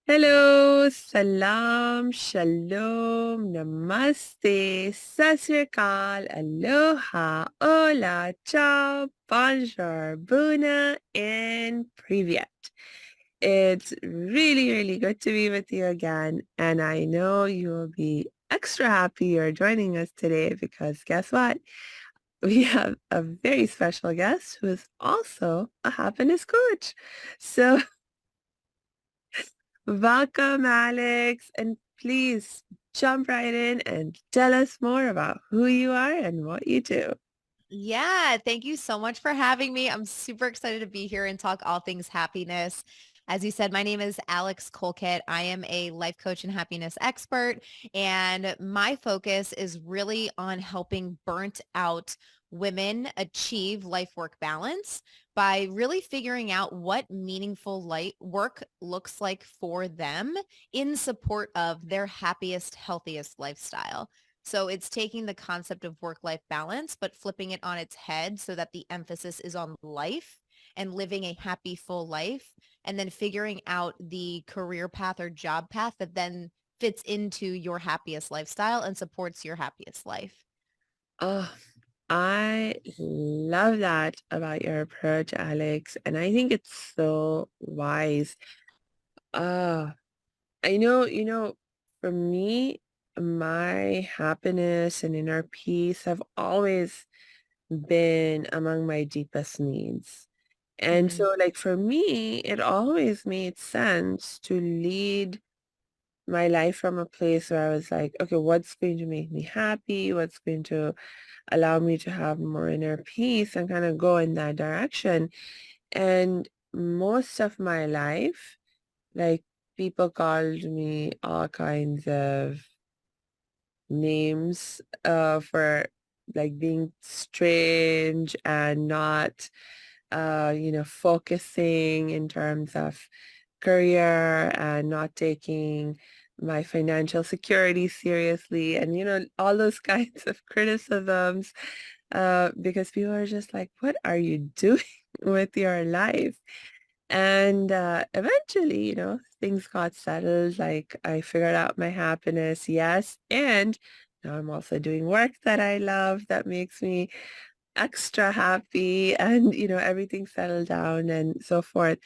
Hello, salam, shalom, namaste, sat sri akal, aloha, hola, ciao, bonjour, buna, and privyet. It's really, really good to be with you again, and I know you will be extra happy you're joining us today because guess what? We have a very special guest who is also a happiness coach. So welcome, Alex, and please jump right in and tell us more about who you are and what you do. Yeah, thank you so much for having me. I'm super excited to be here and talk all things happiness. As you said, my name is Alex Colkitt. I am a life coach and happiness expert, and my focus is really on helping burnt out women achieve life-work balance by really figuring out what meaningful light work looks like for them in support of their happiest, healthiest lifestyle. So it's taking the concept of work-life balance, but flipping it on its head so that the emphasis is on life and living a happy, full life, and then figuring out the career path or job path that then fits into your happiest lifestyle and supports your happiest life. Oh, I love that about your approach, Alex, and I think it's so wise. Uh, for me, my happiness and inner peace have always been among my deepest needs. And Mhm. so, like, for me, it always made sense to lead my life from a place where I was like, okay, what's going to make me happy? What's going to allow me to have more inner peace and kind of go in that direction? And most of my life, like, people called me all kinds of names for like being strange and not focusing in terms of career and not taking my financial security seriously and, all those kinds of criticisms because people are just like, what are you doing with your life? And eventually, things got settled. Like I figured out my happiness, yes. And now I'm also doing work that I love that makes me extra happy and everything settled down and so forth.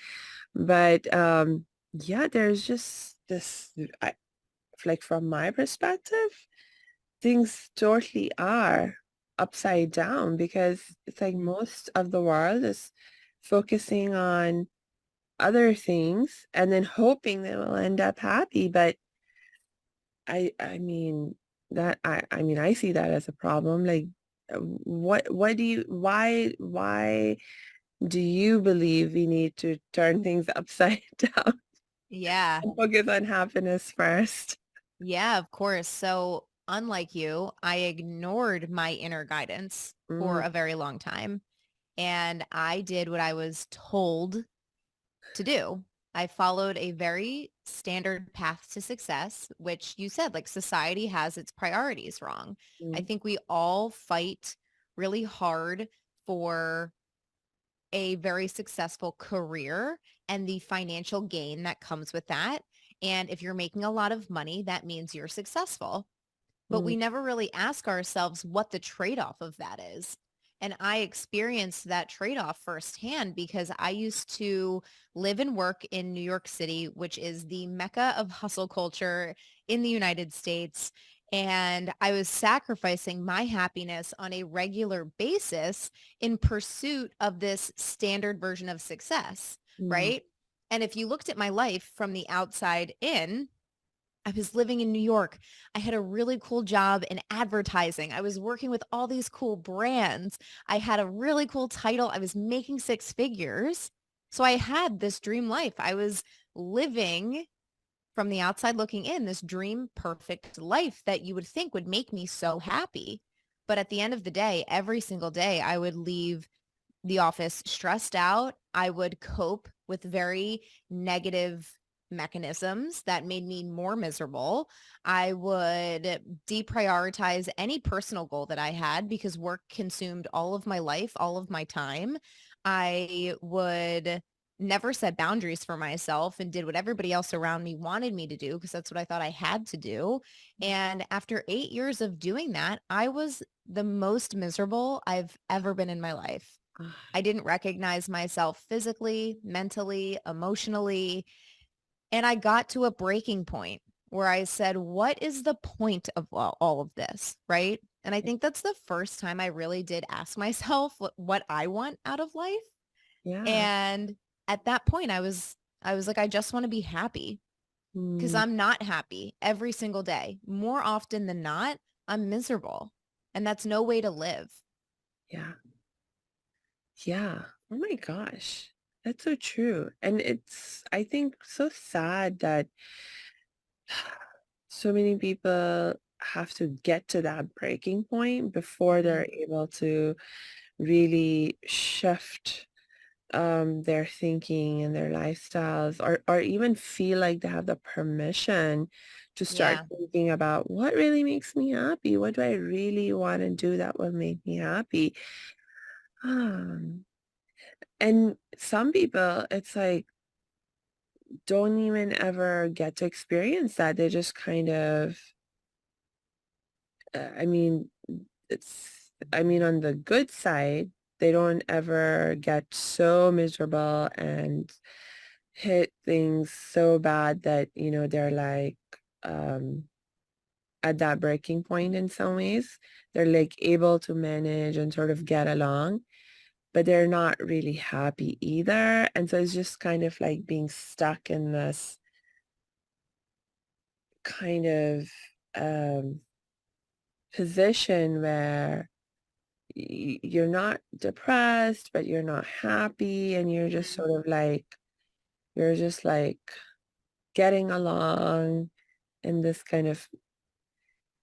But yeah, there's just this like from my perspective, things totally are upside down because it's like Mhm. most of the world is focusing on other things and then hoping they will end up happy. But I mean that I see that as a problem. Like what do you why do you believe we need to turn things upside down Yeah. and focus on happiness first? Yeah, of course. So unlike you, I ignored my inner guidance for Mm, a very long time. And I did what I was told to do. I followed a very standard path to success, which you said, like society has its priorities wrong. I mm, think we all fight really hard for a very successful career and the financial gain that comes with that. And if you're making a lot of money, that means you're successful, but mm, we never really ask ourselves what the trade-off of that is. And I experienced that trade-off firsthand because I used to live and work in New York City, which is the mecca of hustle culture in the United States. And I was sacrificing my happiness on a regular basis in pursuit of this standard version of success, mm, right? And if you looked at my life from the outside in, I was living in New York. I had a really cool job in advertising. I was working with all these cool brands. I had a really cool title. I was making six figures. So I had this dream life. I was living from the outside looking in, this dream perfect life that you would think would make me so happy. But at the end of the day, every single day, I would leave the office stressed out. I would cope with very negative mechanisms that made me more miserable. I would deprioritize any personal goal that I had because work consumed all of my life, all of my time. I would never set boundaries for myself and did what everybody else around me wanted me to do because that's what I thought I had to do. And after 8 years of doing that, I was the most miserable I've ever been in my life. Ah, I didn't recognize myself physically, mentally, emotionally. And I got to a breaking point where I said, what is the point of all of this? Right. And I think that's the first time I really did ask myself what I want out of life. yeah. And at that point, I was like, I just want to be happy because Mm, I'm not happy every single day. More often than not, I'm miserable. And that's no way to live. yeah. Yeah. Oh my gosh. That's so true. And it's, I think, so sad that so many people have to get to that breaking point before Mhm. they're able to really shift their thinking and their lifestyles, or even feel like they have the permission to start Yeah. thinking about what really makes me happy. What do I really want to do that will make me happy? Um, and some people, it's like, don't even ever get to experience that. They just kind of, I mean, I mean, on the good side, they don't ever get so miserable and hit things so bad that, they're like, um, at that breaking point in some ways. They're like able to manage and sort of get along, but they're not really happy either. And so it's just kind of like being stuck in this kind of um, position where you're not depressed, but you're not happy, and you're just Mhm. sort of like, you're just like getting along in this kind of,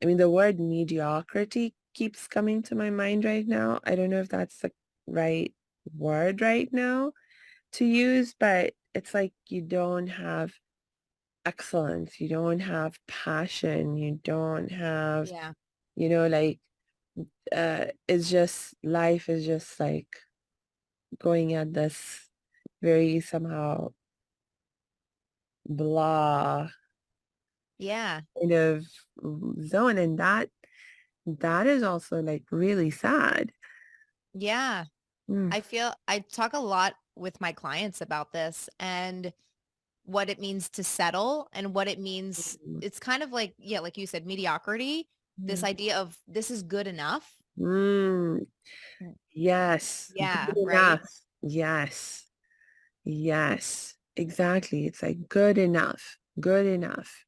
I mean, the word mediocrity keeps coming to my mind right now. I don't know if that's the right word right now to use, but it's like you don't have excellence, you don't have passion, you don't have, Yeah. like, it's just, life is just like going at this very somehow blah Yeah. kind of zone. And that is also like really sad. Yeah. Mm, I talk a lot with my clients about this and what it means to settle and what it means. mm, It's kind of like, yeah, like you said, mediocrity, this mm. idea of this is good enough. Mm, Mm. yes, Yeah, good right? enough. Yes, yes, exactly. It's like good enough, good enough.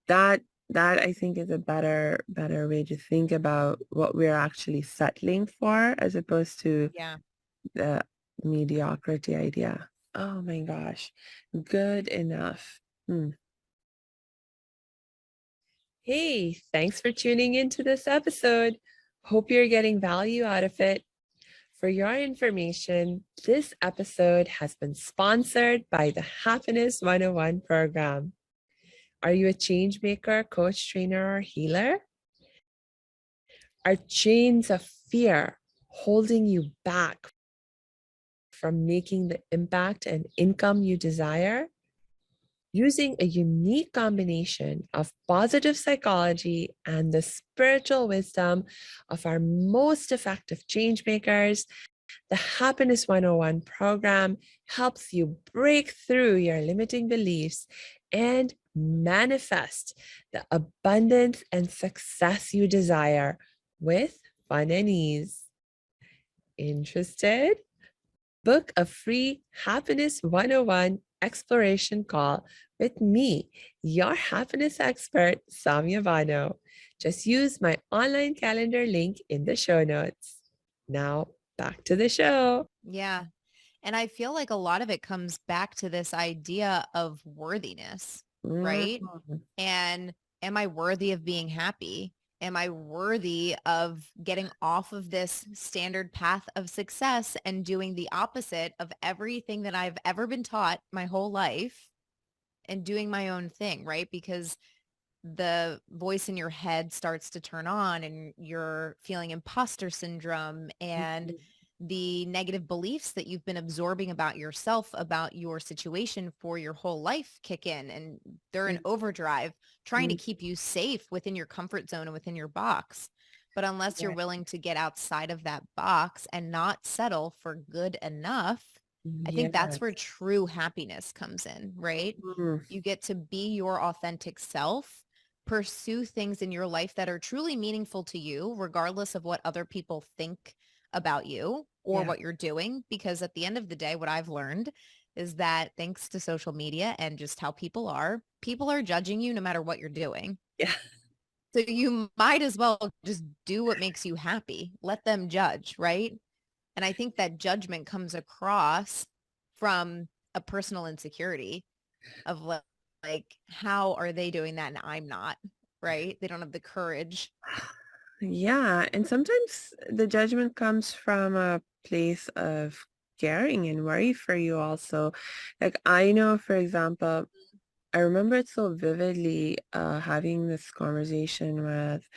That that I think is a better way to think about what we're actually settling for, as opposed to Yeah. the mediocrity idea. Oh my gosh, good enough. Hmm. Hey, thanks for tuning into this episode. Hope you're getting value out of it. For your information, this episode has been sponsored by the Happiness 101 program. Are you a change maker, coach, trainer, or healer? Are chains of fear holding you back from making the impact and income you desire? Using a unique combination of positive psychology and the spiritual wisdom of our most effective change makers, the Happiness 101 program helps you break through your limiting beliefs and manifest the abundance and success you desire with fun and ease. Interested? Book a free Happiness 101 exploration call with me, your happiness expert, Samia Bano. Just use my online calendar link in the show notes. Now, back to the show. Yeah. And I feel like a lot of it comes back to this idea of worthiness, right? Mhm. And am I worthy of being happy? Am I worthy of getting off of this standard path of success and doing the opposite of everything that I've ever been taught my whole life and doing my own thing, right? Because the voice in your head starts to turn on and you're feeling imposter syndrome and Mhm. the negative beliefs that you've been absorbing about yourself, about your situation for your whole life kick in, and they're in overdrive trying to Mhm. keep you safe within your comfort zone and within your box. But unless you're Right. willing to get outside of that box and not settle for good enough, I think that's where Yes. true happiness comes in, right? Mm. You get to be your authentic self, pursue things in your life that are truly meaningful to you, regardless of what other people think about you or Yeah. what you're doing. Because at the end of the day, what I've learned is that thanks to social media and just how people are judging you no matter what you're doing. Yeah. So you might as well just do what makes you happy. Let them judge, right? And I think that judgment comes across from a personal insecurity of like, how are they doing that and I'm not, right? They don't have the courage. Yeah. And sometimes the judgment comes from a place of caring and worry for you also. Like I know, for example, I remember it so vividly having this conversation with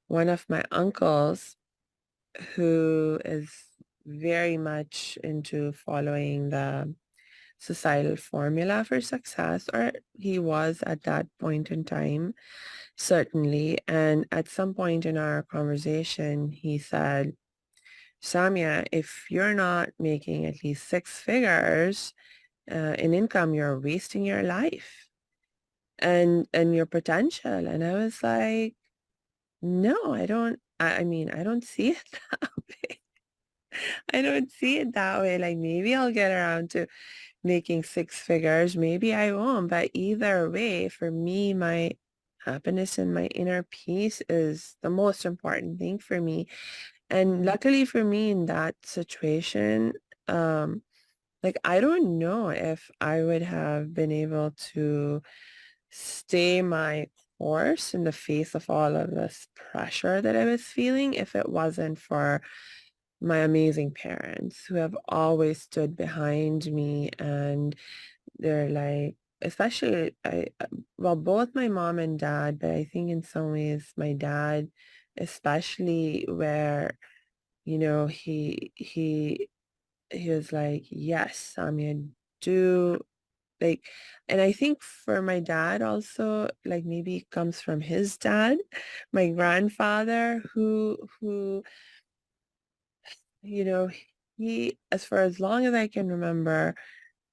one of my uncles who is very much into following the societal formula for success, or he was at that point in time, certainly. And at some point in our conversation, he said, Samia, if you're not making at least six figures in income, you're wasting your life and your potential. And I was like, no, I don't. I mean, I don't see it that way. I don't see it that way. Like maybe I'll get around to making six figures. Maybe I won't. But either way, for me, my happiness and my inner peace is the most important thing for me. And Mhm. luckily for me in that situation, um, like I don't know if I would have been able to stay my course in the face of all of this pressure that I was feeling if it wasn't for my amazing parents who have always stood behind me, and they're like, especially well, both my mom and dad, but I think in some ways my dad especially, where he was like, yes, I mean, do like, and I think for my dad also, like maybe it comes from his dad, my grandfather, who, you know, he, as far as long as I can remember,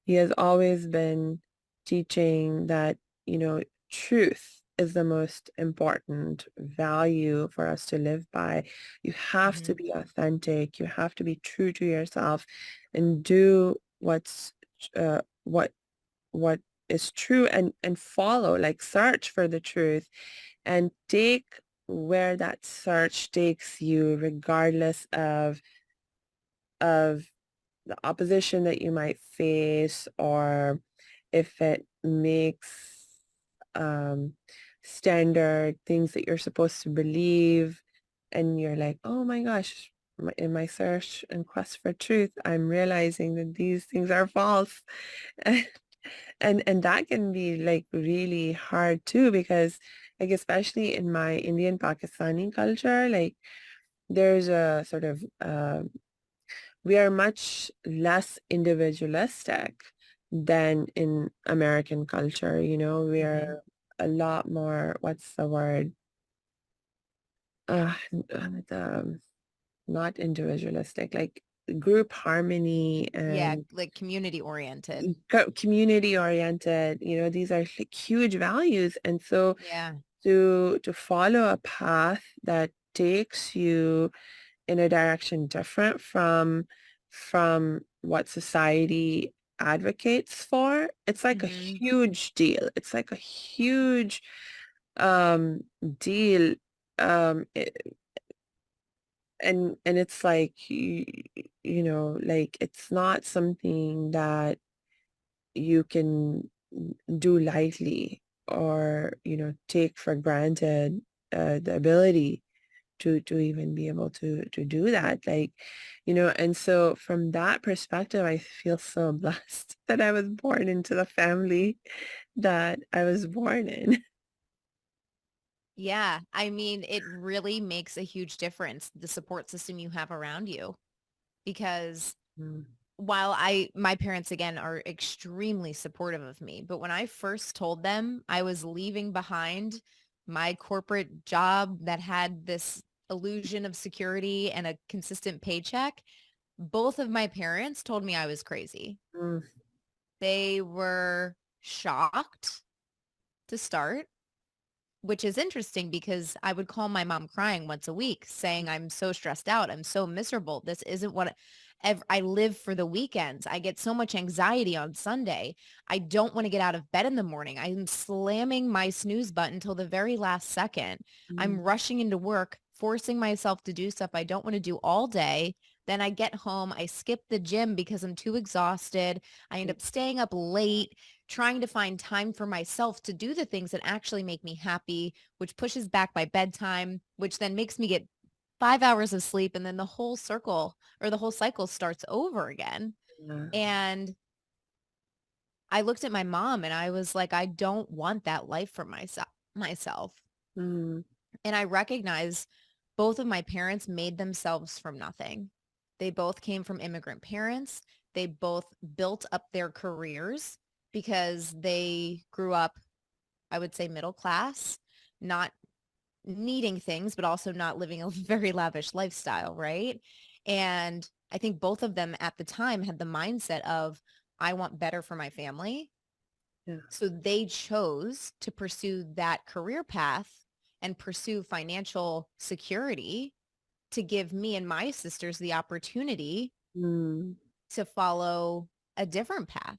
he has always been teaching that, you know, truth is the most important value for us to live by. You have to Mhm. be authentic. You have to be true to yourself and do what is true, and follow, like search for the truth and take where that search takes you, regardless of the opposition that you might face, or if it makes um, standard things that you're supposed to believe, and you're like, oh my gosh, in my search and quest for truth, I'm realizing that these things are false. And that can be like really hard too, because like especially in my Indian Pakistani culture, like there's a sort of we are much less individualistic than in American culture. We Mhm. are a lot more, what's the word? Uh, the, not individualistic, like group harmony Yeah, and like community oriented. community oriented. These are like huge values. And so Yeah. to follow a path that takes you in a direction different from what society advocates for, it's like a Mhm. huge deal. It's like a huge um deal. It, and it's like like it's not something that you can do lightly, or take for granted the ability to even be able to do that, like, and so from that perspective, I feel so blessed that I was born into the family that I was born in. Yeah. I mean, it really makes a huge difference, the support system you have around you. because Mm, while my parents again are extremely supportive of me, but when I first told them I was leaving behind my corporate job that had this illusion of security and a consistent paycheck, both of my parents told me I was crazy. mm, They were shocked to start, which is interesting because I would call my mom crying once a week saying, I'm so stressed out. I'm so miserable. This isn't what I live for the weekends. I get so much anxiety on Sunday. I don't want to get out of bed in the morning. I'm slamming my snooze button until the very last second. I'm mm, rushing into work, forcing myself to do stuff I don't want to do all day. Then I get home, I skip the gym because I'm too exhausted. I end yeah, up staying up late trying to find time for myself to do the things that actually make me happy, which pushes back my bedtime, which then makes me get 5 hours of sleep. And then the whole circle or the whole cycle starts over again. yeah. And I looked at my mom and I was like, I don't want that life for myself. Mm, And I recognize both of my parents made themselves from nothing. They both came from immigrant parents. They both built up their careers because they grew up, I would say, middle class, not needing things, but also not living a very lavish lifestyle, right? And I think both of them at the time had the mindset of, I want better for my family. yeah. So they chose to pursue that career path and pursue financial security to give me and my sisters the opportunity Mm, to follow a different path.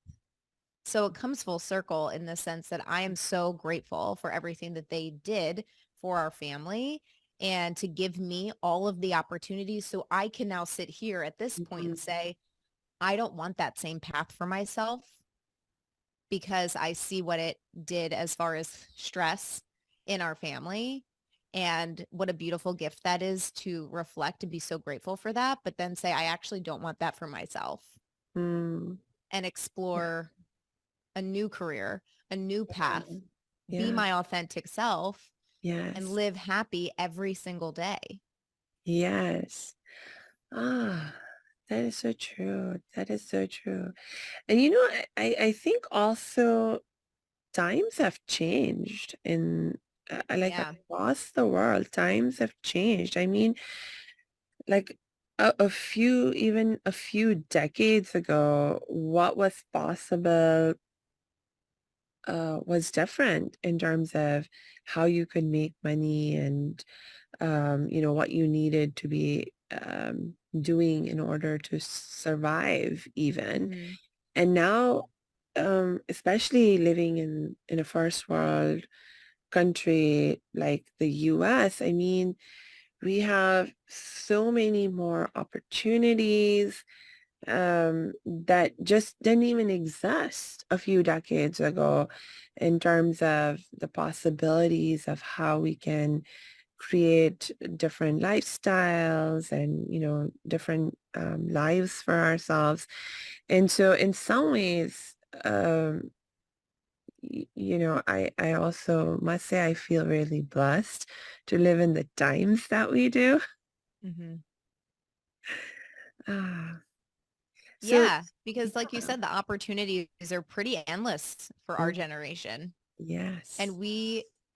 So it comes full circle in the sense that I am so grateful for everything that they did for our family and to give me all of the opportunities so I can now sit here at this point mm, and say, I don't want that same path for myself because I see what it did as far as stress in our family and what a beautiful gift that is to reflect and be so grateful for that, but then say, I actually don't want that for myself mm. and explore a new career, a new Yeah, path, be yeah, my authentic self and yes, live happy every single day. yes. Ah, that is so true. That is so true. And you know, I think also times have changed in like Yeah. across the world, times have changed. I mean, like even a few decades ago, what was possible was different in terms of how you could make money and what you needed to be doing in order to survive even. Mm-hmm. And now, especially living in a first world country like the US, I mean, we have so many more opportunities that just didn't even exist a few decades ago in terms of the possibilities of how we can create different lifestyles and different lives for ourselves. And so in some ways, I also must say I feel really blessed to live in the times that we do. Mm-hmm. Ah, so Yeah, because like you yeah, said, the opportunities are pretty endless for our oh, generation. yes. And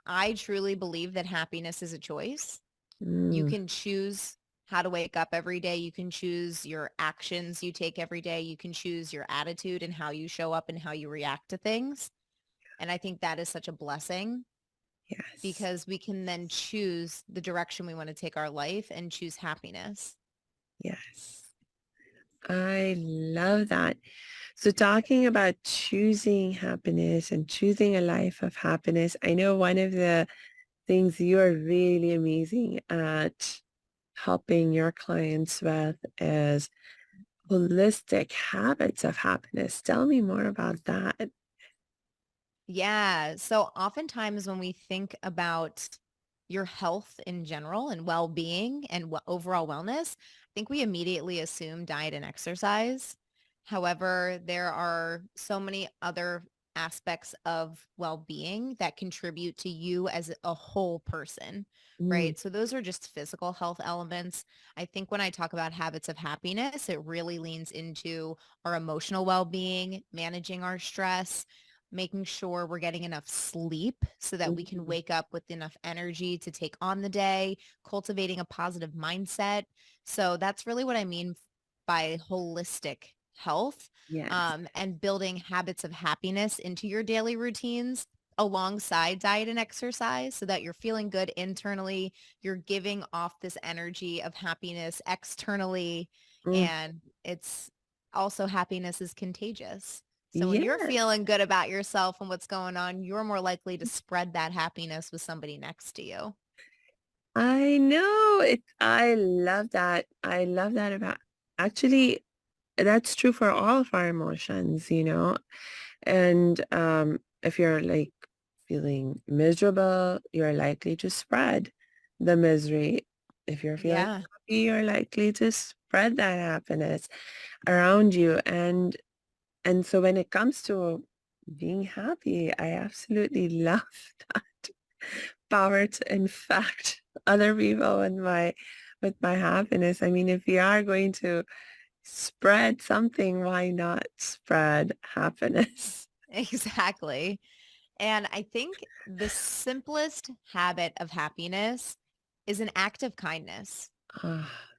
I truly believe that happiness is a choice. You Mm, can choose how to wake up every day. You can choose your actions you take every day. You can choose your attitude and how you show up and how you react to things. And I think that is such a blessing yes. because we can then choose the direction we want to take our life and choose happiness. Yes. I love that. So talking about choosing happiness and choosing a life of happiness, I know one of the things you are really amazing at helping your clients with is holistic habits of happiness. Tell me more about that. Yeah. So oftentimes when we think about your health in general and well-being and overall wellness, I think we immediately assume diet and exercise. However, there are so many other aspects of well-being that contribute to you as a whole person, Mm, right? So those are just physical health elements. I think when I talk about habits of happiness, it really leans into our emotional well-being, managing our stress, making sure we're getting enough sleep so that we can mm, wake up with enough energy to take on the day, cultivating a positive mindset. So that's really what I mean by holistic health, yes. and building habits of happiness into your daily routines alongside diet and exercise so that you're feeling good internally, you're giving off this energy of happiness externally, Mm, and it's also happiness is contagious. So when you're yes. feeling good about yourself and what's going on, you're more likely to spread that happiness with somebody next to you. I know it. I love that. I love that about actually that's true for all of our emotions, you know. And if you're like feeling miserable, you're likely to spread the misery. If you're feeling Yeah, happy, you're likely to spread that happiness around you. And so when it comes to being happy, I absolutely love that power to infect other people with my happiness. I mean, if we are going to spread something, why not spread happiness? exactly. And I think the simplest habit of happiness is an act of kindness. Ah,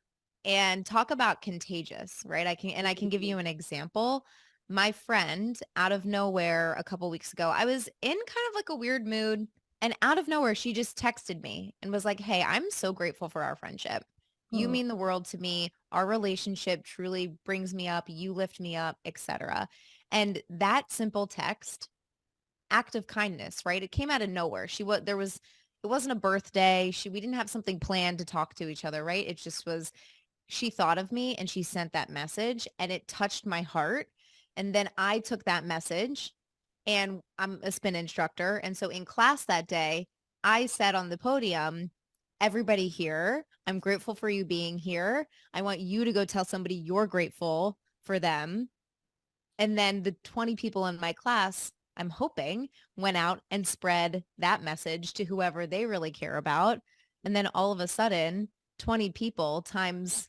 And talk about contagious, right? I can give you an example. My friend out of nowhere a couple weeks ago, I was in kind of like a weird mood, and out of nowhere she just texted me and was like, "Hey, I'm so grateful for our friendship. You oh, mean the world to me. Our relationship truly brings me up. You lift me up, etc." And that simple text, act of kindness, right? It came out of nowhere. It wasn't a birthday. We didn't have something planned to talk to each other, right? It just was she thought of me and she sent that message and it touched my heart. And then I took that message, and I'm a spin instructor. And so in class that day, I said on the podium, everybody here, I'm grateful for you being here. I want you to go tell somebody you're grateful for them. And then the 20 people in my class, I'm hoping, went out and spread that message to whoever they really care about. And then all of a sudden, 20 people times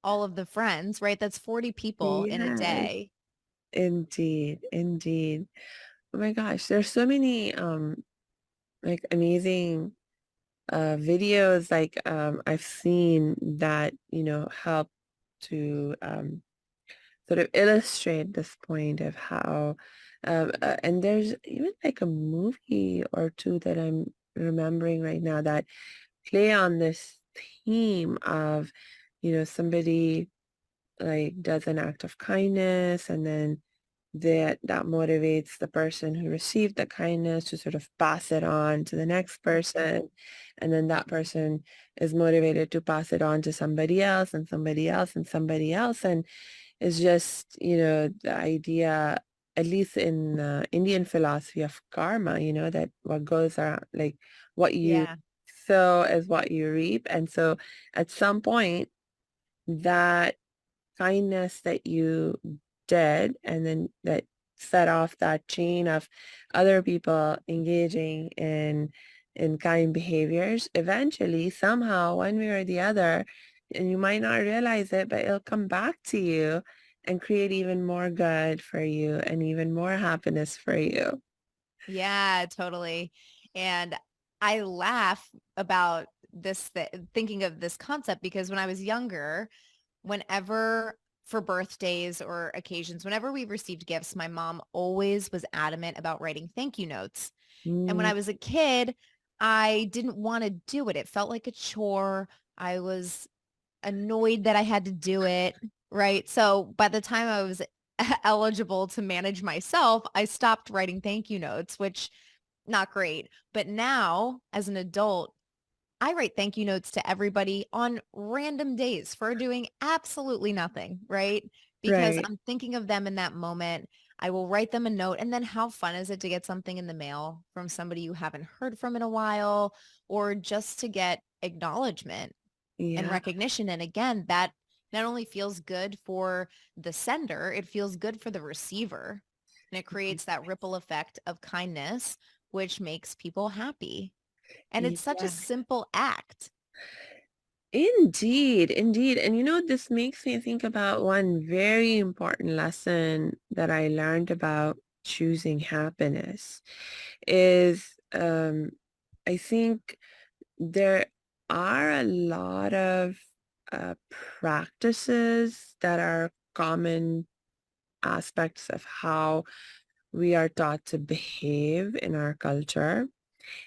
all of the friends, right? That's 40 people in a yes, day. indeed, indeed. Oh my gosh, there's so many like amazing videos like I've seen that, you know, help to sort of illustrate this point of how and there's even like a movie or two that I'm remembering right now that play on this theme of, you know, somebody like does an act of kindness and then that motivates the person who received the kindness to sort of pass it on to the next person, and then that person is motivated to pass it on to somebody else and somebody else and somebody else. And it's just, you know, the idea, at least in Indian philosophy of karma, you know, that what goes around, like what you Yeah. sow is what you reap. And so at some point, that kindness that you did and then that set off that chain of other people engaging in kind behaviors, eventually somehow one way or the other, and you might not realize it, but it'll come back to you and create even more good for you and even more happiness for you. Yeah, totally. And I laugh about thinking of this concept because when I was younger, whenever for birthdays or occasions, whenever we received gifts, my mom always was adamant about writing thank you notes. And when Mm, I was a kid, I didn't want to do it. It felt like a chore. I was annoyed that I had to do it, right? So by the time I was eligible to manage myself, I stopped writing thank you notes, which not great. But now as an adult, I write thank you notes to everybody on random days for doing absolutely nothing, right? Because right. I'm thinking of them in that moment. I will write them a note. And then how fun is it to get something in the mail from somebody you haven't heard from in a while, or just to get acknowledgement and Yeah. recognition? And again, that not only feels good for the sender, it feels good for the receiver. it creates that ripple effect of kindness, which makes people happy. And it's such a Yeah. simple act. Indeed, indeed. And this makes me think about one very important lesson that I learned about choosing happiness is I think there are a lot of practices that are common aspects of how we are taught to behave in our culture.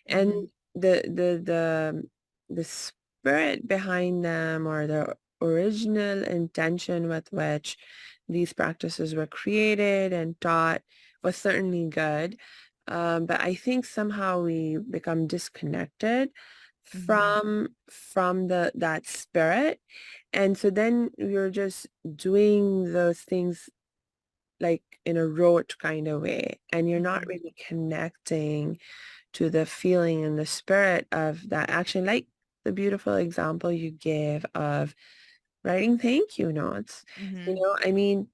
And Mhm. the spirit behind them, or the original intention with which these practices were created and taught, was certainly good. But I think somehow we become disconnected Mhm. from the that spirit. And so then you're just doing those things like in a rote kind of way, and you're not Mhm. really connecting to the feeling and the spirit of that action, like the beautiful example you gave of writing thank you notes. Mhm. I mean,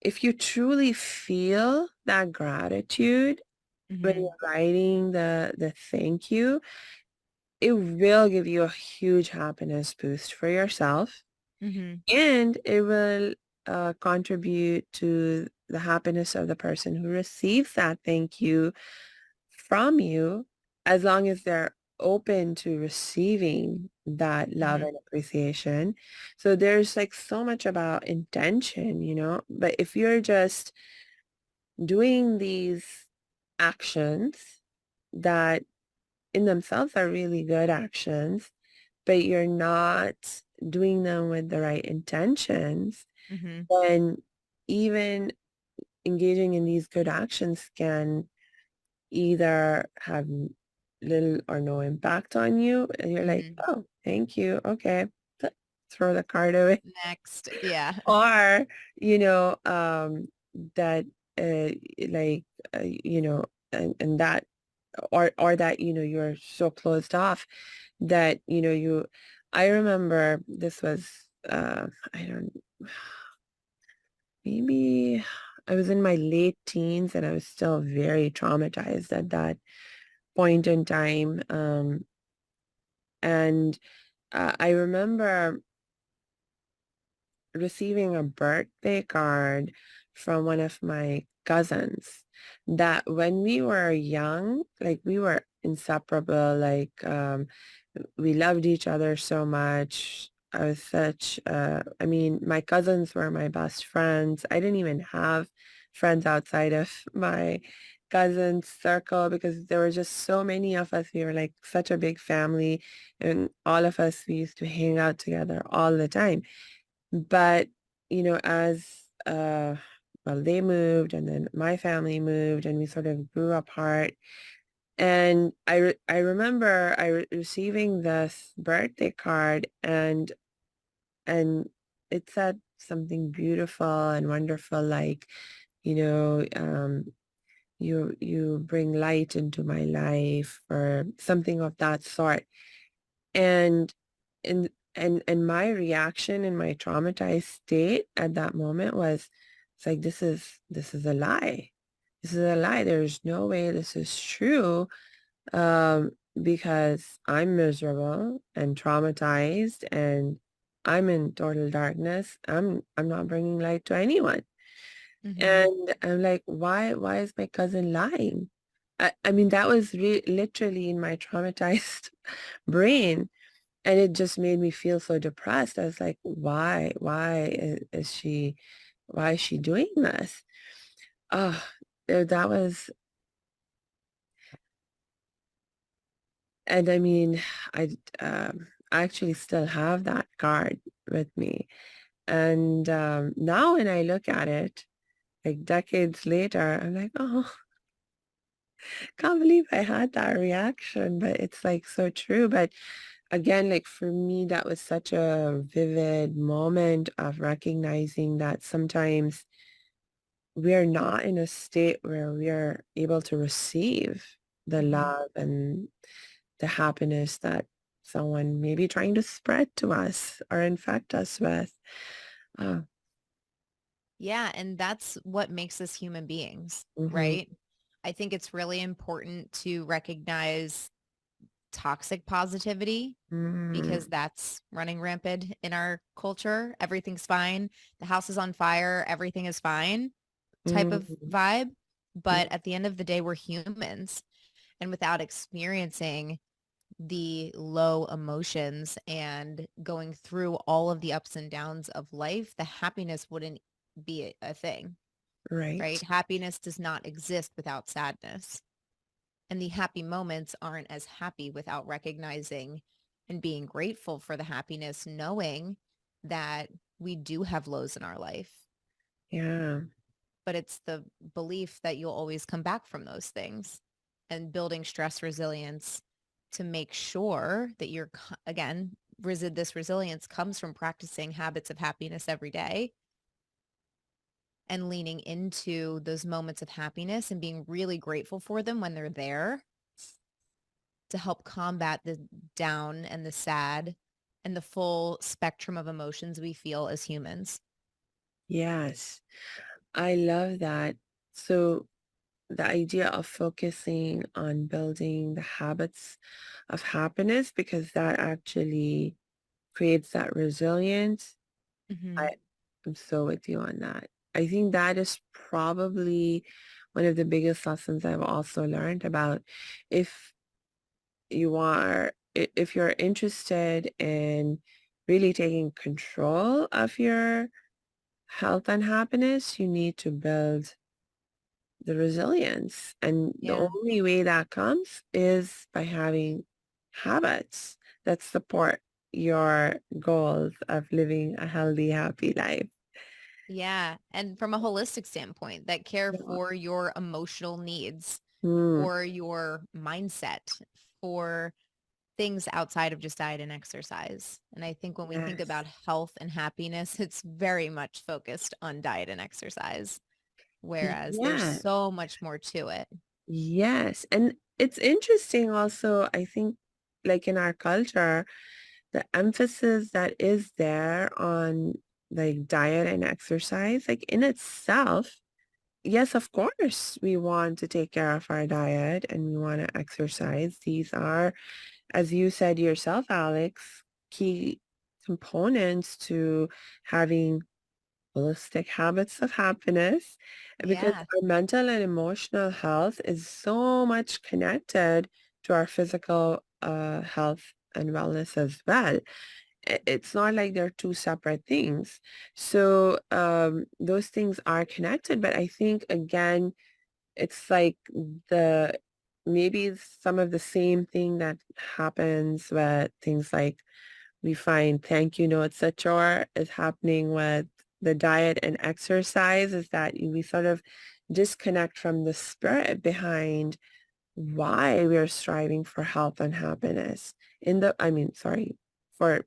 if you truly feel that gratitude when Mhm. you're writing the thank you, it will give you a huge happiness boost for yourself, Mhm. and it will contribute to the happiness of the person who receives that thank you from you, as long as they're open to receiving that love Mhm. and appreciation. So there's like so much about intention, but if you're just doing these actions that in themselves are really good actions, but you're not doing them with the right intentions, Mhm. then even engaging in these good actions can either have little or no impact on you, and you're like, Mhm. oh, thank you, okay, throw the card away. Next. Yeah. Or that uh like and that, or that you're so closed off that you I remember this was I don't maybe I was in my late teens, and I was still very traumatized at that point in time. And I remember receiving a birthday card from one of my cousins that when we were young, like we were inseparable, like we loved each other so much. I was such, I mean, my cousins were my best friends. I didn't even have friends outside of my cousins circle because there were just so many of us. We were like such a big family, and all of us, we used to hang out together all the time. But, as well, they moved, and then my family moved, and we sort of grew apart. And I remember receiving this birthday card, and it said something beautiful and wonderful, like, you know, um, you bring light into my life, or something of that sort. And and my reaction in my traumatized state at that moment was, it's like, this is a lie. This is a lie. There's no way this is true. Um, because I'm miserable and traumatized, and I'm in total darkness. I'm not bringing light to anyone. Mhm. And I'm like, why is my cousin lying? I mean, that was literally in my traumatized brain. And it just made me feel so depressed. I was like, why is she doing this? Oh, that was, and I mean, I, I actually still have that card with me. And now when I look at it, like decades later, I'm like, oh, can't believe I had that reaction. But it's like so true. But again, like for me, that was such a vivid moment of recognizing that sometimes we are not in a state where we are able to receive the Mhm. love and the happiness that someone may be trying to spread to us or infect us with. Oh, Yeah. And that's what makes us human beings, Mm-hmm. right? I think it's really important to recognize toxic positivity Mm-hmm. because that's running rampant in our culture. Everything's fine. The house is on fire. Everything is fine type of Mm-hmm. vibe. But at the end of the day, we're humans. And without experiencing the low emotions and going through all of the ups and downs of life, the happiness wouldn't be a thing, right? Right. Happiness does not exist without sadness. And the happy moments aren't as happy without recognizing and being grateful for the happiness, knowing that we do have lows in our life. Yeah. But it's the belief that you'll always come back from those things and building stress resilience to make sure that you're, again, this resilience comes from practicing habits of happiness every day and leaning into those moments of happiness and being really grateful for them when they're there to help combat the down and the sad and the full spectrum of emotions we feel as humans. Yes. I love that. So the idea of focusing on building the habits of happiness, because that actually creates that resilience. Mm-hmm. I am so with you on that. I think that is probably one of the biggest lessons I've also learned about if if you're interested in really taking control of your health and happiness, you need to build the resilience. And the Yeah. only way that comes is by having habits that support your goals of living a healthy, happy life. Yeah. And from a holistic standpoint, that care Yeah. for your emotional needs, Mm, for your mindset, for things outside of just diet and exercise. And I think when we think yes. about health and happiness, it's very much focused on diet and exercise, whereas there's Yeah. so much more to it. Yes. And it's interesting also, I think, like in our culture, the emphasis that is there on like diet and exercise, like in itself, yes, of course, we want to take care of our diet and we want to exercise. These are, as you said yourself, Alex, key components to having holistic habits of happiness, because Yeah. our mental and emotional health is so much connected to our physical health and wellness as well. It's not like they're two separate things. So those things are connected, but I think again, it's like the maybe some of the same thing that happens with things like we find thank you notes at chore is happening with the diet and exercise, is that we sort of disconnect from the spirit behind why we're striving for health and happiness for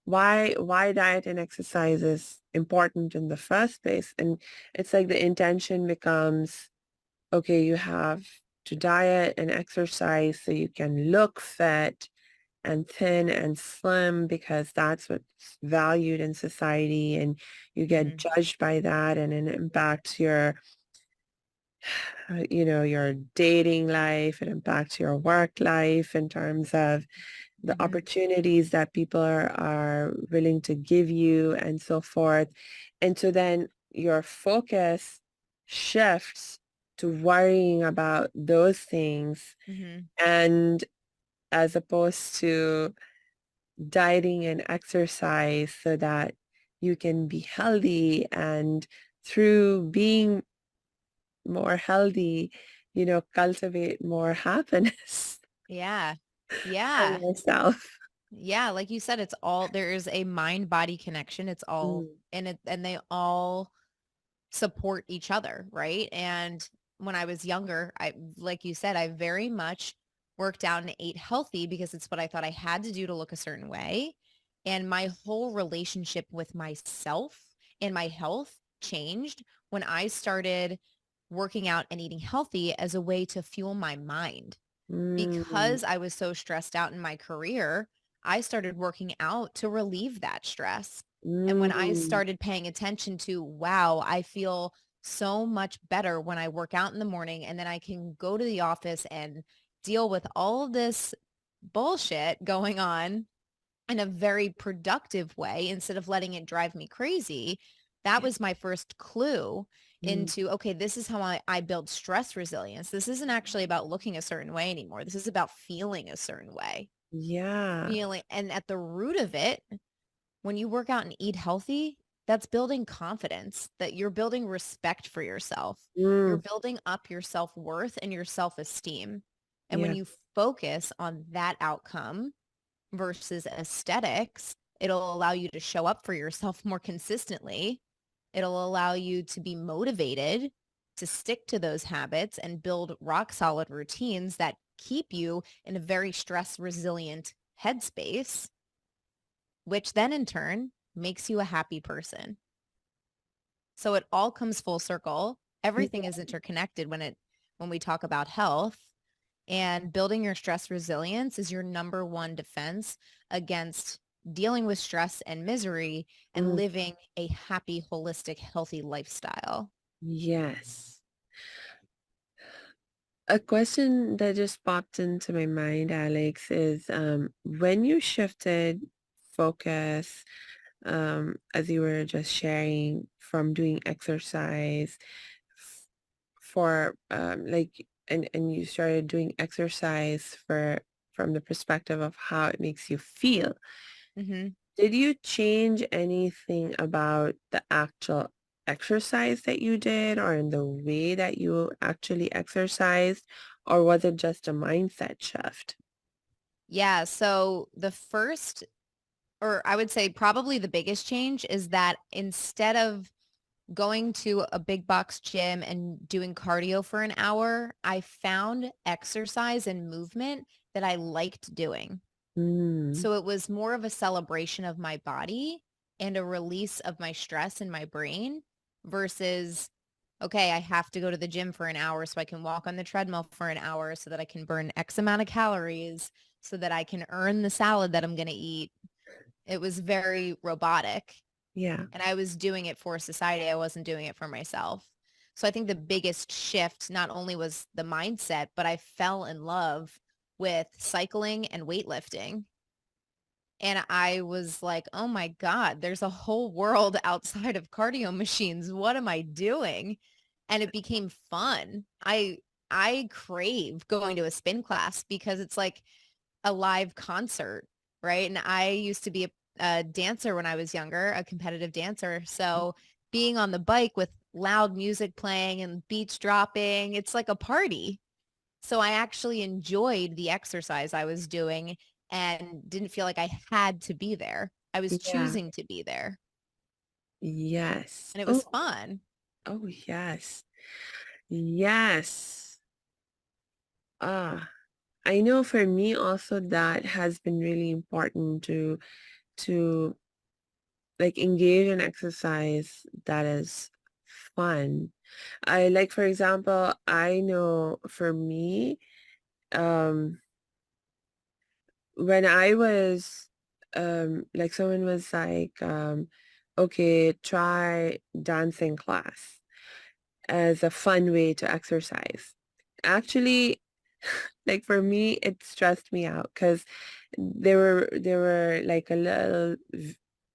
why diet and exercise is important in the first place. And it's like the intention becomes, okay, you have to diet and exercise so you can look fit and thin and slim because that's what's valued in society, and you get Hmm. judged by that, and it impacts your your dating life, it impacts your work life in terms of the Hmm. opportunities that people are willing to give you and so forth. And so then your focus shifts to worrying about those things, Hmm. and as opposed to dieting and exercise so that you can be healthy, and through being more healthy, cultivate more happiness Yeah. for Yeah. yourself. Yeah. Like you said, it's all, there is a mind body connection. It's all Mm, in it, and they all support each other, right? And when I was younger, like you said, I very much worked out and ate healthy because it's what I thought I had to do to look a certain way. And my whole relationship with myself and my health changed when I started working out and eating healthy as a way to fuel my mind. mm, Because I was so stressed out in my career, I started working out to relieve that stress. And when I Mm, started paying attention to, wow, I feel so much better when I work out in the morning and then I can go to the office and deal with all of this bullshit going on in a very productive way instead of letting it drive me crazy. That yeah. was my first clue Mm, into, okay, this is how I build stress resilience. This isn't actually about looking a certain way anymore. This is about feeling a certain way. yeah. Feeling, and at the root of it, when you work out and eat healthy, that's building confidence, that you're building respect for yourself. You're Mm, building up your self-worth and your self-esteem. And when yeah. you focus on that outcome versus aesthetics, it'll allow you to show up for yourself more consistently. It'll allow you to be motivated to stick to those habits and build rock solid routines that keep you in a very stress resilient headspace, which then in turn makes you a happy person. So it all comes full circle. Everything is interconnected when we talk about health, and building your stress resilience is your number one defense against dealing with stress and misery and Mm, living a happy, holistic, healthy lifestyle. yes. A question that just popped into my mind, Alex, is when you shifted focus, as you were just sharing, from doing exercise f- for like, and you started doing exercise for from the perspective of how it makes you feel. Mm-hmm. Did you change anything about the actual exercise that you did or in the way that you actually exercised, or was it just a mindset shift? Yeah. So the first, or I would say probably the biggest change is that instead of going to a big box gym and doing cardio for an hour, I found exercise and movement that I liked doing. Mm, So it was more of a celebration of my body and a release of my stress in my brain versus, okay, I have to go to the gym for an hour so I can walk on the treadmill for an hour so that I can burn X amount of calories so that I can earn the salad that I'm going to eat. It was very robotic, yeah. and I was doing it for society. I wasn't doing it for myself. So I think the biggest shift not only was the mindset, but I fell in love with cycling and weightlifting. And I was like, oh my God, there's a whole world outside of cardio machines. What am I doing? And it became fun. I crave going to a spin class because it's like a live concert, right? And I used to be a dancer when I was younger, a competitive dancer. So being on the bike with loud music playing and beats dropping, it's like a party. So I actually enjoyed the exercise I was doing and didn't feel like I had to be there. I was Yeah. choosing to be there, Yes. and it was Oh, fun. oh, yes. Yes. Ah, I know for me also that has been really important to like engage in exercise that is fun. I like, for example, I know for me, um, when I was like someone was like, okay, try dancing class as a fun way to exercise. Actually, like for me, it stressed me out because they were like a little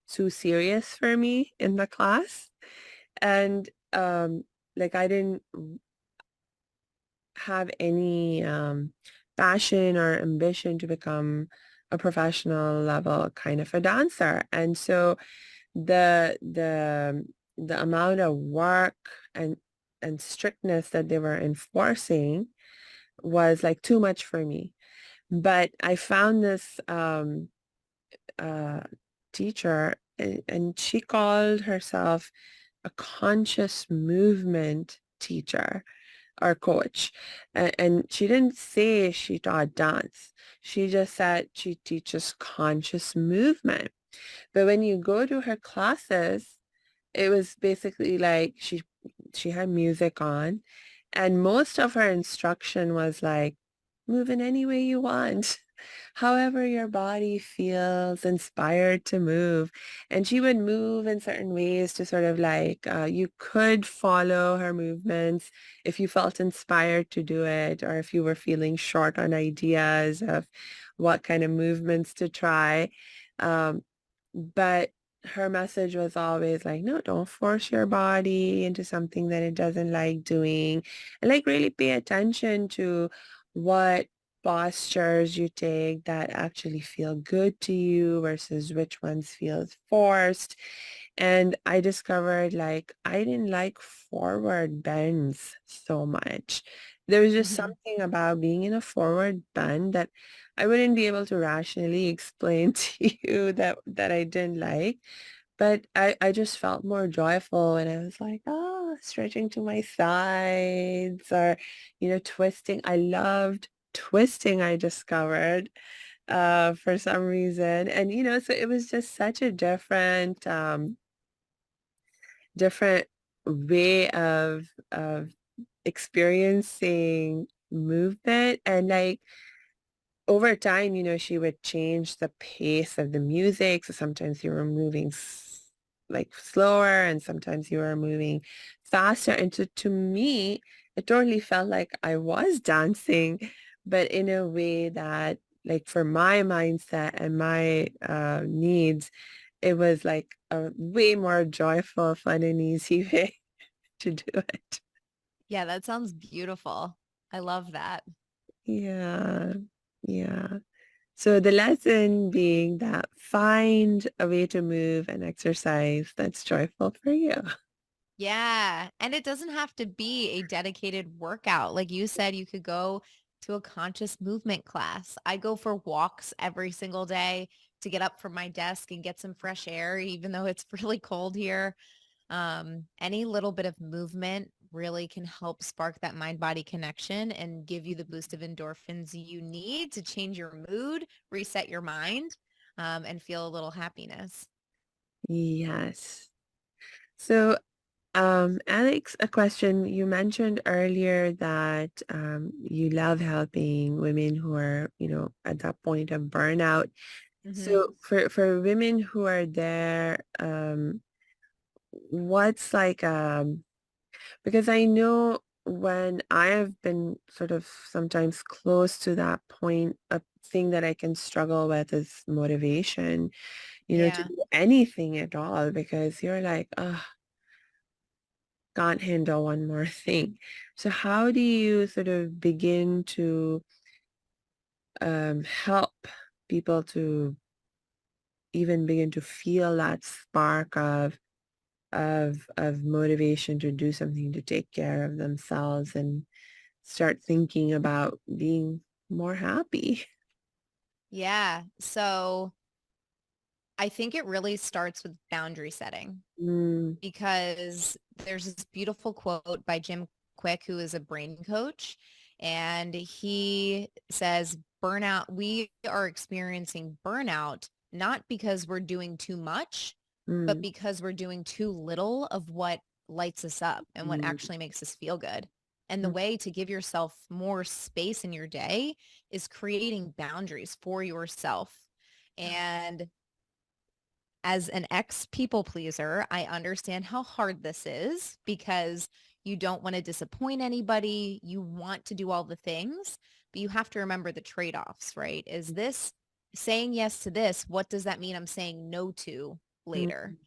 too serious for me in the class. And like I didn't have any passion or ambition to become a professional level kind of a dancer. And so the the the amount of work and strictness that they were enforcing was like too much for me. But I found this uh, teacher, and she called herself a conscious movement teacher or coach. And she didn't say she taught dance. She just said she teaches conscious movement. But when you go to her classes, it was basically like she had music on, and most of her instruction was like, move in any way you want. however your body feels inspired to move. And she would move in certain ways to sort of like, you could follow her movements if you felt inspired to do it, or if you were feeling short on ideas of what kind of movements to try. Um, but her message was always like, no, don't force your body into something that it doesn't like doing. And like really pay attention to what postures you take that actually feel good to you versus which ones feel forced. And I discovered like I didn't like forward bends so much. There was just Mhm. something about being in a forward bend that I wouldn't be able to rationally explain to you that I didn't like. But I just felt more joyful when I was like, oh, stretching to my sides or, twisting. I loved twisting, I discovered, for some reason. And, so it was just such a different way of experiencing movement. And like over time, she would change the pace of the music. So sometimes you were moving like slower and sometimes you were moving faster. And to me, it totally felt like I was dancing, but in a way that like for my mindset and my needs, it was like a way more joyful, fun and easy way to do it. Yeah, that sounds beautiful. I love that. Yeah. Yeah. So the lesson being that find a way to move and exercise that's joyful for you. Yeah. And it doesn't have to be a dedicated workout. Like you said, you could go to a conscious movement class. I go for walks every single day to get up from my desk and get some fresh air, even though it's really cold here. Any little bit of movement really can help spark that mind-body connection and give you the boost of endorphins you need to change your mood, reset your mind, and feel a little happiness. Yes. So, Alex, a question. You mentioned earlier that you love helping women who are, at that point of burnout. Hmm. So for women who are there, what's like because I know when I have been sort of sometimes close to that point, a thing that I can struggle with is motivation, to Yeah. do anything at all because you're like, oh, can't handle one more thing. So how do you sort of begin to help people to even begin to feel that spark of motivation to do something to take care of themselves and start thinking about being more happy. Yeah. So I think it really starts with boundary setting Mm, because there's this beautiful quote by Jim Quick, who is a brain coach. And he says, burnout, we are experiencing burnout, not because we're doing too much, but mm, because we're doing too little of what lights us up and what mm, actually makes us feel good. And the mm, way to give yourself more space in your day is creating boundaries for yourself. And as an ex people pleaser, I understand how hard this is because you don't want to disappoint anybody. You want to do all the things, but you have to remember the trade-offs, right? Is this saying yes to this? What does that mean I'm saying no to later? mm,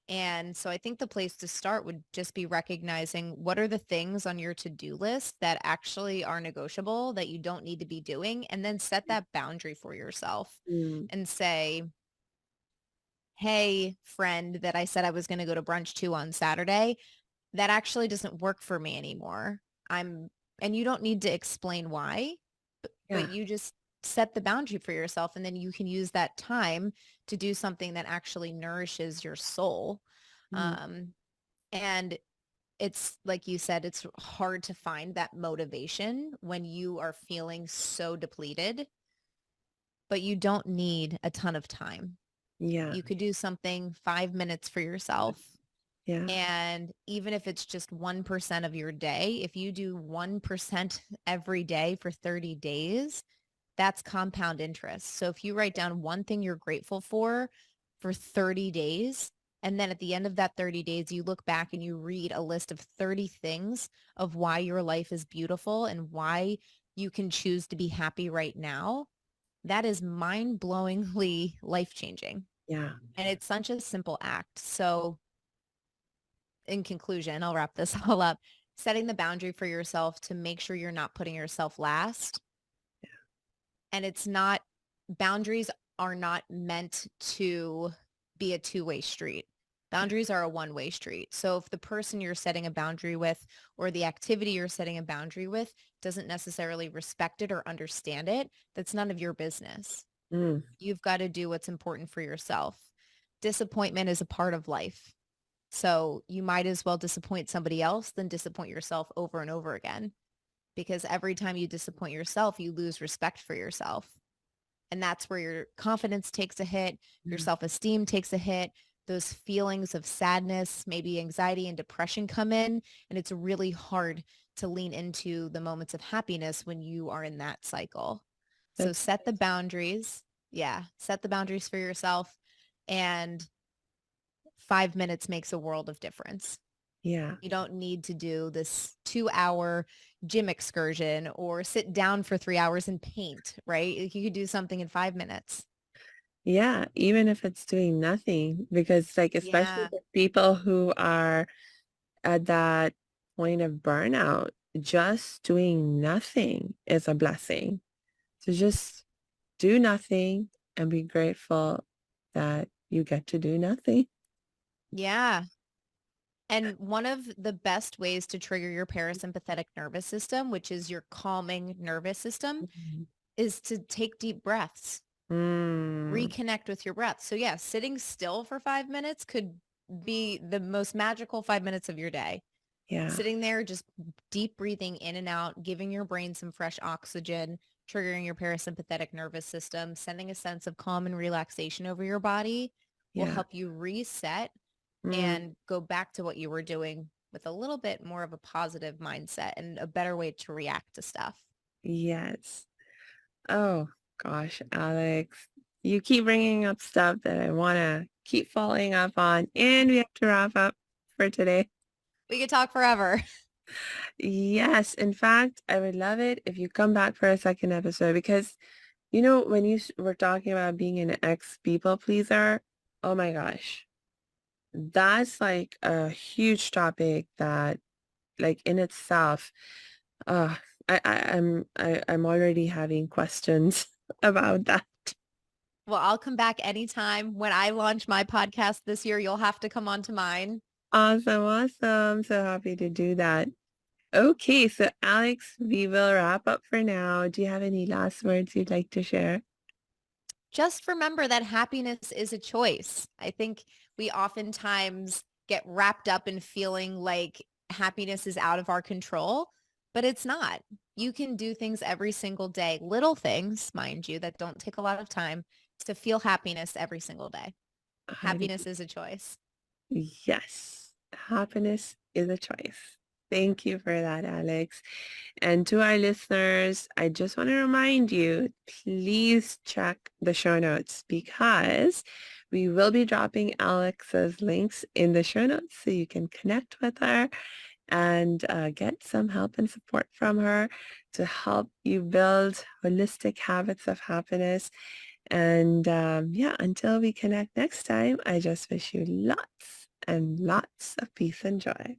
And so I think the place to start would just be recognizing what are the things on your to-do list that actually are negotiable that you don't need to be doing, and then set that boundary for yourself mm, and say, hey, friend that I said I was going to go to brunch to on Saturday, that actually doesn't work for me anymore. I'm, and you don't need to explain why, but yeah. you just set the boundary for yourself. And then you can use that time to do something that actually nourishes your soul. Mm, Um, and it's like you said, it's hard to find that motivation when you are feeling so depleted, but you don't need a ton of time. yeah. You could do something 5 minutes for yourself. Yeah. And even if it's just 1% of your day, if you do 1% every day for 30 days, That's compound interest. So if you write down one thing you're grateful for 30 days, and then at the end of that 30 days, you look back and you read a list of 30 things of why your life is beautiful and why you can choose to be happy right now, that is mind-blowingly life-changing. Yeah. And it's such a simple act. So in conclusion, I'll wrap this all up. Setting the boundary for yourself to make sure you're not putting yourself last. And it's not, boundaries are not meant to be a two-way street. Boundaries are a one-way street. So if the person you're setting a boundary with or the activity you're setting a boundary with doesn't necessarily respect it or understand it, that's none of your business. Mm, You've got to do what's important for yourself. Disappointment is a part of life. So you might as well disappoint somebody else than disappoint yourself over and over again. Because every time you disappoint yourself, you lose respect for yourself. And that's where your confidence takes a hit, your mm, self-esteem takes a hit, those feelings of sadness, maybe anxiety and depression come in. And it's really hard to lean into the moments of happiness when you are in that cycle. So that's set the boundaries. Yeah, set the boundaries for yourself. And 5 minutes makes a world of difference. yeah. You don't need to do this 2-hour gym excursion or sit down for 3 hours and paint, right? You could do something in 5 minutes. Yeah, even if it's doing nothing, because like especially Yeah. for people who are at that point of burnout, just doing nothing is a blessing. So just do nothing and be grateful that you get to do nothing. Yeah. And one of the best ways to trigger your parasympathetic nervous system, which is your calming nervous system, Mhm. is to take deep breaths, Mm, reconnect with your breath. So yeah, sitting still for 5 minutes could be the most magical 5 minutes of your day. yeah, Sitting there, just deep breathing in and out, giving your brain some fresh oxygen, triggering your parasympathetic nervous system, sending a sense of calm and relaxation over your body will yeah. help you reset Mm, and go back to what you were doing with a little bit more of a positive mindset and a better way to react to stuff. yes. Oh gosh, Alex, you keep bringing up stuff that I want to keep following up on, and we have to wrap up for today. We could talk forever. Yes, in fact, I would love it if you come back for a second episode because, when you were talking about being an ex-people pleaser, oh my gosh, that's like a huge topic that, like in itself, uh, I'm already having questions about that. Well, I'll come back anytime. When I launch my podcast this year, you'll have to come on to mine. Awesome, awesome. So happy to do that. Okay, so Alex, we will wrap up for now. Do you have any last words you'd like to share? Just remember that happiness is a choice. I think we oftentimes get wrapped up in feeling like happiness is out of our control, but it's not. You can do things every single day, little things, mind you, that don't take a lot of time to feel happiness every single day. Highly. Happiness is a choice. Yes, happiness is a choice. Thank you for that, Alex. And to our listeners, I just want to remind you, please check the show notes because we will be dropping Alex's links in the show notes so you can connect with her and get some help and support from her to help you build holistic habits of happiness. And yeah, until we connect next time, I just wish you lots and lots of peace and joy.